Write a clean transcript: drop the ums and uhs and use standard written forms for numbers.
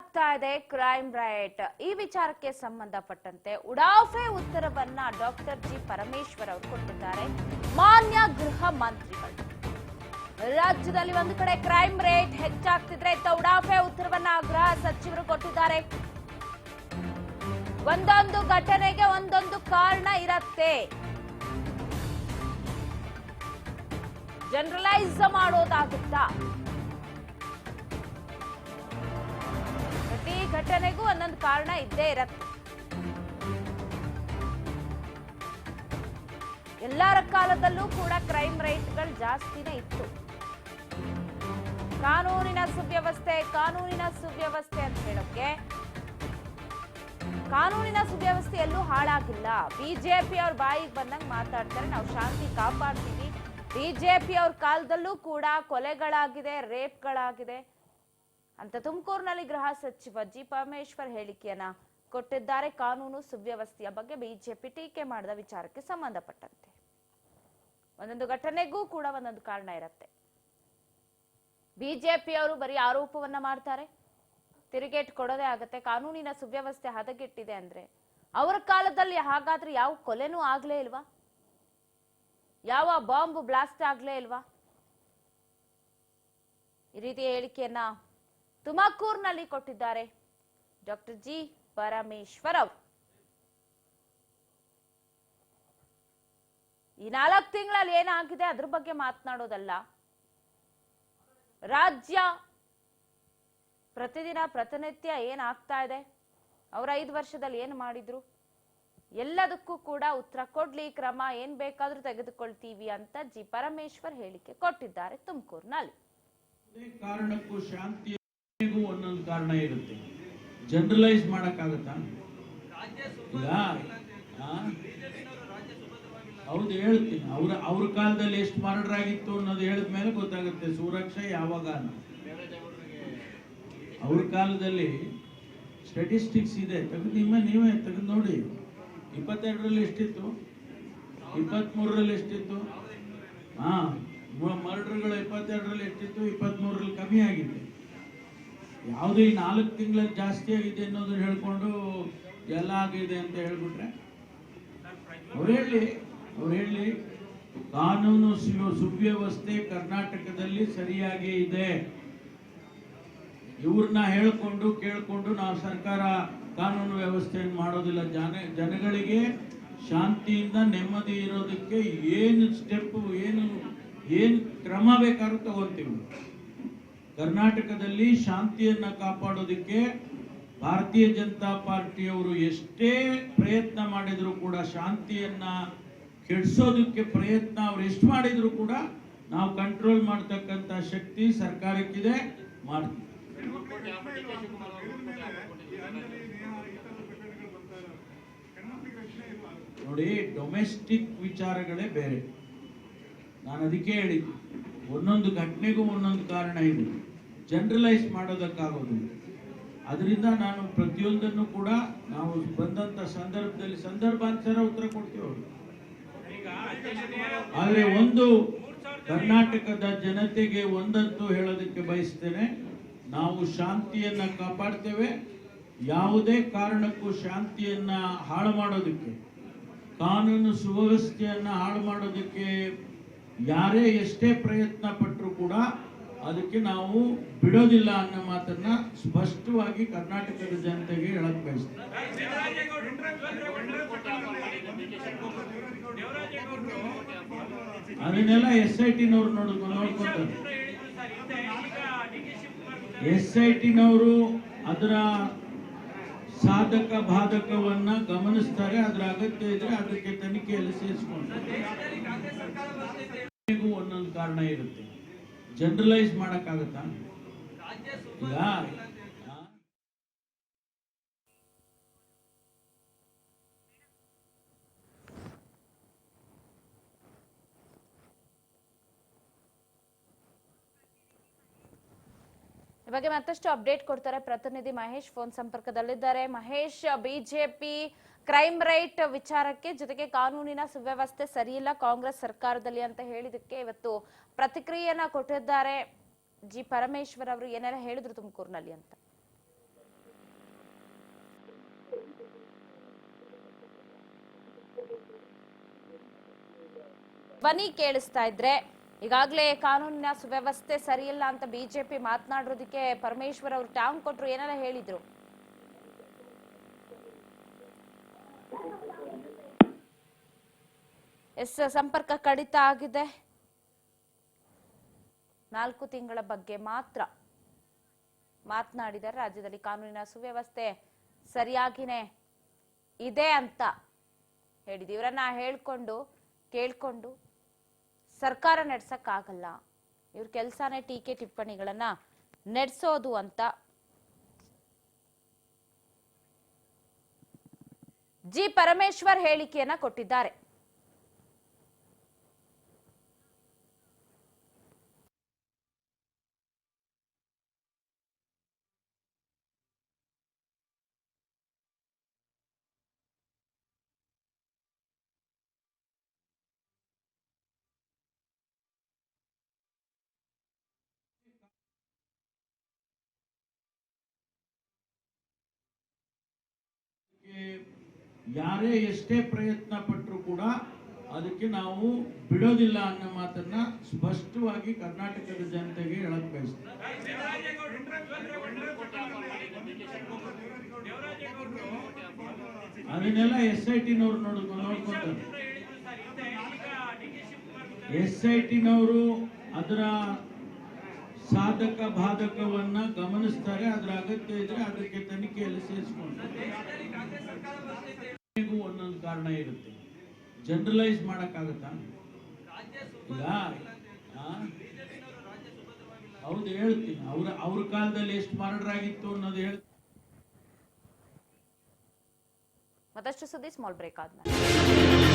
ಹೆಚ್ಚಾಗ್ತಾ ಇದೆ crime rate. ಈ ವಿಚಾರಕ್ಕೆ ಸಂಬಂಧಪಟ್ಟಂತೆ ಉಡಾಫೆ ಉತ್ತರವನ್ನ ಡಾಕ್ಟರ್ ಜಿ ಪರಮೇಶ್ವರ್ ಅವರು ಕೊಟ್ಟಿದ್ದಾರೆ. ಮಾನ್ಯ ಗೃಹ ಮಂತ್ರಿಗಳು, ರಾಜ್ಯದಲ್ಲಿ ಒಂದು ಕಡೆ ಕ್ರೈಮ್ ರೇಟ್ ಹೆಚ್ಚಾಗ್ತಿದ್ರೆ ಉಡಾಫೆ ಉತ್ತರವನ್ನ ಗೃಹ ಸಚಿವರು ಕೊಟ್ಟಿದ್ದಾರೆ. ಒಂದೊಂದು ಘಟನೆಗೆ ಒಂದೊಂದು ಕಾರಣ ಇರತ್ತೆ, ಜನರಲೈಸ್ ಮಾಡೋದಾಗುತ್ತಾ? ಪ್ರತಿ ಘಟನೆಗೂ ಒಂದೊಂದು ಕಾರಣ ಇದ್ದೇ ಇರತ್ತೆ. ಎಲ್ಲರ ಕಾಲದಲ್ಲೂ ಕೂಡ ಕ್ರೈಮ್ ರೇಟ್ಗಳು ಜಾಸ್ತಿನೇ ಇತ್ತು. ಕಾನೂನಿನ ಸುವ್ಯವಸ್ಥೆ ಅಂತ ಹೇಳೋಕೆ ಕಾನೂನಿನ ಸುವ್ಯವಸ್ಥೆ ಎಲ್ಲೂ ಹಾಳಾಗಿಲ್ಲ. ಬಿಜೆಪಿ ಅವ್ರ ಬಾಯಿಗೆ ಬಂದಂಗೆ ಮಾತಾಡ್ತಾರೆ, ನಾವು ಶಾಂತಿ ಕಾಪಾಡ್ತೀವಿ. ಬಿಜೆಪಿ ಅವ್ರ ಕಾಲದಲ್ಲೂ ಕೂಡ ಕೊಲೆಗಳಾಗಿದೆ, ರೇಪ್ಗಳಾಗಿದೆ ಅಂತ ತುಮಕೂರಿನಲ್ಲಿ ಗೃಹ ಸಚಿವ ಜಿ ಪರಮೇಶ್ವರ್ ಹೇಳಿಕೆಯನ್ನ ಕೊಟ್ಟಿದ್ದಾರೆ. ಕಾನೂನು ಸುವ್ಯವಸ್ಥೆಯ ಬಗ್ಗೆ ಬಿಜೆಪಿ ಟೀಕೆ ಮಾಡಿದ ವಿಚಾರಕ್ಕೆ ಸಂಬಂಧಪಟ್ಟಂತೆ ಒಂದೊಂದು ಘಟನೆಗೂ ಕೂಡ ಒಂದೊಂದು ಕಾರಣ ಇರುತ್ತೆ. ಬಿಜೆಪಿ ಅವರು ಬರೀ ಆರೋಪವನ್ನ ಮಾಡ್ತಾರೆ, ತಿರುಗೇಟ್ ಕೊಡೋದೇ ಆಗತ್ತೆ. ಕಾನೂನಿನ ಸುವ್ಯವಸ್ಥೆ ಹದಗೆಟ್ಟಿದೆ ಅಂದ್ರೆ ಅವರ ಕಾಲದಲ್ಲಿ ಹಾಗಾದ್ರೆ ಯಾವ ಕೊಲೆನೂ ಆಗ್ಲೇ ಇಲ್ವಾ? ಯಾವ ಬಾಂಬ್ ಬ್ಲಾಸ್ಟ್ ಆಗ್ಲೇ ಇಲ್ವಾ? ಈ ರೀತಿಯ ಹೇಳಿಕೆಯನ್ನ ತುಮಕೂರಿನಲ್ಲಿ ಕೊಟ್ಟಿದ್ದಾರೆ ಡಾಕ್ಟರ್ ಜಿ ಪರಮೇಶ್ವರ್ ಅವರು. ಈ 4 ತಿಂಗಳಲ್ಲಿ ಏನಾಗಿದೆ ಅದ್ರ ಬಗ್ಗೆ ಮಾತನಾಡೋದಲ್ಲ, ರಾಜ್ಯ ಪ್ರತಿನಿತ್ಯ ಏನಾಗ್ತಾ ಇದೆ, ಅವರ 5 ವರ್ಷದಲ್ಲಿ ಏನು ಮಾಡಿದ್ರು, ಎಲ್ಲದಕ್ಕೂ ಕೂಡ ಉತ್ತರ ಕೊಡ್ಲಿ, ಕ್ರಮ ಏನ್ ಬೇಕಾದ್ರೂ ತೆಗೆದುಕೊಳ್ತೀವಿ ಅಂತ ಜಿ ಪರಮೇಶ್ವರ್ ಹೇಳಿಕೆ ಕೊಟ್ಟಿದ್ದಾರೆ ತುಮಕೂರಿನಲ್ಲಿ. ಕಾರಣಕ್ಕೂ ಶಾಂತಿಗೂ ಒಂದೊಂದು ಕಾರಣ ಇರುತ್ತೆ, ಜನರಲೈಸ್ ಮಾಡಕ್ಕಾಗತ್ತಾ? ಹೌದು, ಹೇಳ್ತೀನಿ. ಅವ್ರ ಕಾಲದಲ್ಲಿ ಎಷ್ಟು ಮರ್ಡರ್ ಆಗಿತ್ತು ಅನ್ನೋದು ಹೇಳಿದ ಮೇಲೆ ಗೊತ್ತಾಗುತ್ತೆ ಸುರಕ್ಷೆ ಯಾವಾಗ. ಅವ್ರ ಕಾಲದಲ್ಲಿ ಸ್ಟ್ಯಾಟಿಸ್ಟಿಕ್ಸ್ ಇದೆ, ನೀವೇ ತೆಗೆದು ನೋಡಿ. 22ರಲ್ಲಿ ಎಷ್ಟಿತ್ತು, 23ರಲ್ಲಿ ಎಷ್ಟಿತ್ತು? ಮರ್ಡರ್ಗಳು 22ರಲ್ಲಿ ಎಷ್ಟಿತ್ತು, 23ರಲ್ಲಿ ಕಮ್ಮಿ ಆಗಿದೆ. ಯಾವುದು ಈ 4 ತಿಂಗಳಲ್ಲಿ ಜಾಸ್ತಿ ಆಗಿದೆ ಅನ್ನೋದು ಹೇಳ್ಕೊಂಡು ಎಲ್ಲ ಆಗಿದೆ ಅಂತ ಹೇಳ್ಬಿಟ್ರೆ ಅವ್ರು ಹೇಳಿ ಕಾನೂನು ಸುವ್ಯವಸ್ಥೆ ಕರ್ನಾಟಕದಲ್ಲಿ ಸರಿಯಾಗಿ ಇದೆ. ಇವ್ರನ್ನ ಕೇಳ್ಕೊಂಡು ನಾವು ಸರ್ಕಾರ ಕಾನೂನು ವ್ಯವಸ್ಥೆಯನ್ನು ಮಾಡೋದಿಲ್ಲ. ಜನಗಳಿಗೆ ಶಾಂತಿಯಿಂದ ನೆಮ್ಮದಿ ಇರೋದಕ್ಕೆ ಏನು ಸ್ಟೆಪ್, ಏನು ಕ್ರಮ ಬೇಕಾದ್ರೂ ತಗೊಂತೀವಿ. ಕರ್ನಾಟಕದಲ್ಲಿ ಶಾಂತಿಯನ್ನ ಕಾಪಾಡೋದಕ್ಕೆ ಭಾರತೀಯ ಜನತಾ ಪಾರ್ಟಿಯವರು ಎಷ್ಟೇ ಪ್ರಯತ್ನ ಮಾಡಿದ್ರು ಕೂಡ, ಶಾಂತಿಯನ್ನ ಕೆಡಿಸೋದಕ್ಕೆ ಪ್ರಯತ್ನ ಅವ್ರು ಎಷ್ಟು ಮಾಡಿದ್ರು ಕೂಡ ನಾವು ಕಂಟ್ರೋಲ್ ಮಾಡ್ತಕ್ಕಂಥ ಶಕ್ತಿ ಸರ್ಕಾರಕ್ಕಿದೆ, ಮಾಡ್ತೀವಿ. ನೋಡಿ, ಡೊಮೆಸ್ಟಿಕ್ ವಿಚಾರಗಳೇ ಬೇರೆ. ನಾನು ಅದಕ್ಕೆ ಹೇಳಿದ್ದು, ಒಂದೊಂದು ಘಟನೆಗೂ ಒಂದೊಂದು ಕಾರಣ ಇದೆ, ಜನರಲೈಸ್ ಮಾಡೋದಕ್ಕಾಗೋದಿಲ್ಲ. ಅದರಿಂದ ನಾನು ಪ್ರತಿಯೊಂದನ್ನು ಕೂಡ ನಾವು ಬಂದಂತ ಸಂದರ್ಭದಲ್ಲಿ ಸಂದರ್ಭಾನುಸಾರ ಉತ್ತರ ಕೊಡ್ತೀವಿ. ಆದರೆ ಒಂದು ಕರ್ನಾಟಕದ ಜನತೆಗೆ ಒಂದಂತೂ ಹೇಳೋದಕ್ಕೆ ಬಯಸ್ತೇನೆ, ನಾವು ಶಾಂತಿಯನ್ನ ಕಾಪಾಡ್ತೇವೆ. ಯಾವುದೇ ಕಾರಣಕ್ಕೂ ಶಾಂತಿಯನ್ನ ಹಾಳು ಮಾಡೋದಕ್ಕೆ, ಕಾನೂನು ಸುವ್ಯವಸ್ಥೆಯನ್ನ ಹಾಳು ಮಾಡೋದಕ್ಕೆ ಯಾರೇ ಎಷ್ಟೇ ಪ್ರಯತ್ನ ಪಟ್ಟರು ಕೂಡ ಅದಕ್ಕೆ ನಾವು ಬಿಡೋದಿಲ್ಲ ಅನ್ನೋ ಮಾತನ್ನ ಸ್ಪಷ್ಟವಾಗಿ ಕರ್ನಾಟಕದ ಜನತೆಗೆ ಹೇಳಕ್ ಬಯಸ್ತೇನೆ. ಅದನ್ನೆಲ್ಲ SIT-ನವ್ರು ನೋಡ್ಕೊತಾರೆ. SIT-ನವರು ಅದರ ಸಾಧಕ ಬಾಧಕವನ್ನ ಗಮನಿಸ್ತಾರೆ. ಅದರ ಅಗತ್ಯ ಇದ್ರೆ ಅದಕ್ಕೆ ತನಿಖೆಯಲ್ಲಿ ಸೇರಿಸ್ಕೊಂಡ್ರೆ ಒಂದೊಂದು ಕಾರಣ ಇರುತ್ತೆ, ಜನರಲೈಸ್ ಮಾಡಕ್ಕಾಗತ್ತಾ? ಈ ಬಗ್ಗೆ ಮತ್ತಷ್ಟು ಅಪ್ಡೇಟ್ ಕೊಡ್ತಾರೆ ಪ್ರತಿನಿಧಿ ಮಹೇಶ್ ಫೋನ್ ಸಂಪರ್ಕದಲ್ಲಿದ್ದಾರೆ. ಮಹೇಶ್, ಬಿಜೆಪಿ ಕ್ರೈಮ್ ರೇಟ್ ವಿಚಾರಕ್ಕೆ ಜೊತೆಗೆ ಕಾನೂನಿನ ಸುವ್ಯವಸ್ಥೆ ಸರಿಯಿಲ್ಲ ಕಾಂಗ್ರೆಸ್ ಸರ್ಕಾರದಲ್ಲಿ ಅಂತ ಹೇಳಿದಕ್ಕೆ ಇವತ್ತು ಪ್ರತಿಕ್ರಿಯೆಯನ್ನ ಕೊಟ್ಟಿದ್ದಾರೆ ಜಿ ಪರಮೇಶ್ವರ್ ಅವರು. ಏನೆಲ್ಲ ಹೇಳಿದ್ರು ತುಮಕೂರಿನಲ್ಲಿ ಅಂತ? ಧ್ವನಿ ಕೇಳಿಸ್ತಾ ಇದ್ರೆ ಈಗಾಗಲೇ ಕಾನೂನಿನ ಸುವ್ಯವಸ್ಥೆ ಸರಿಯಿಲ್ಲ ಅಂತ ಬಿಜೆಪಿ ಮಾತನಾಡಿರೋದಕ್ಕೆ ಪರಮೇಶ್ವರ್ ಅವರು ಟಾಂಗ್ ಕೊಟ್ರು, ಏನೆಲ್ಲ ಹೇಳಿದ್ರು? ಸಂಪರ್ಕ ಕಡಿತ ಆಗಿದೆ. 4 ತಿಂಗಳ ಬಗ್ಗೆ ಮಾತ್ರ ಮಾತನಾಡಿದರೆ ರಾಜ್ಯದಲ್ಲಿ ಕಾನೂನಿನ ಸುವ್ಯವಸ್ಥೆ ಸರಿಯಾಗಿನೇ ಇದೆ ಅಂತ ಹೇಳಿದ್ರು. ಇವರನ್ನ ಕೇಳ್ಕೊಂಡು ಸರ್ಕಾರ ನಡೆಸಕ್ಕಾಗಲ್ಲ, ಇವ್ರ ಕೆಲಸನೇ ಟೀಕೆ ಟಿಪ್ಪಣಿಗಳನ್ನ ನಡೆಸೋದು ಅಂತ ಜಿ ಪರಮೇಶ್ವರ್ ಹೇಳಿಕೆಯನ್ನ ಕೊಟ್ಟಿದ್ದಾರೆ. ಯಾರೇ ಎಷ್ಟೇ ಪ್ರಯತ್ನ ಪಟ್ಟರು ಕೂಡ ಅದಕ್ಕೆ ನಾವು ಬಿಡೋದಿಲ್ಲ ಅನ್ನೋ ಮಾತನ್ನ ಸ್ಪಷ್ಟವಾಗಿ ಕರ್ನಾಟಕದ ಜನತೆಗೆ ಹೇಳಕ್ ಬಯಸ್ತೀವಿ. ಅದನ್ನೆಲ್ಲ SIT-ನವ್ರು ನೋಡ್ಕೊಂತಾರೆ. SIT-ನವರು ಅದರ ಸಾಧಕ ಬಾಧಕವನ್ನ ಗಮನಿಸ್ತಾರೆ. ಅದರ ಅಗತ್ಯ ಇದ್ರೆ ಅದಕ್ಕೆ ತನಿಖೆಯಲ್ಲಿ ಸೇರಿಸ್ಕೊಂಡ್ರೆ ಒಂದೊಂದು ಕಾರಣ ಇರುತ್ತೆ. ಜನರಲೈಸ್ ಮಾಡಕ್ಕಾಗತ್ತಾ? ಈಗ ಹೌದು ಹೇಳ್ತೀನಿ, ಅವ್ರ ಕಾಲದಲ್ಲಿ ಎಷ್ಟು ಮರ್ಡರ್ ಆಗಿತ್ತು ಅನ್ನೋದು ಹೇಳ್ತೀನಿ. ಮತ್ತಷ್ಟು ಸುದ್ದಿ ಸ್ಮಾಲ್ ಬ್ರೇಕ್ ಆದ್ಮೇಲೆ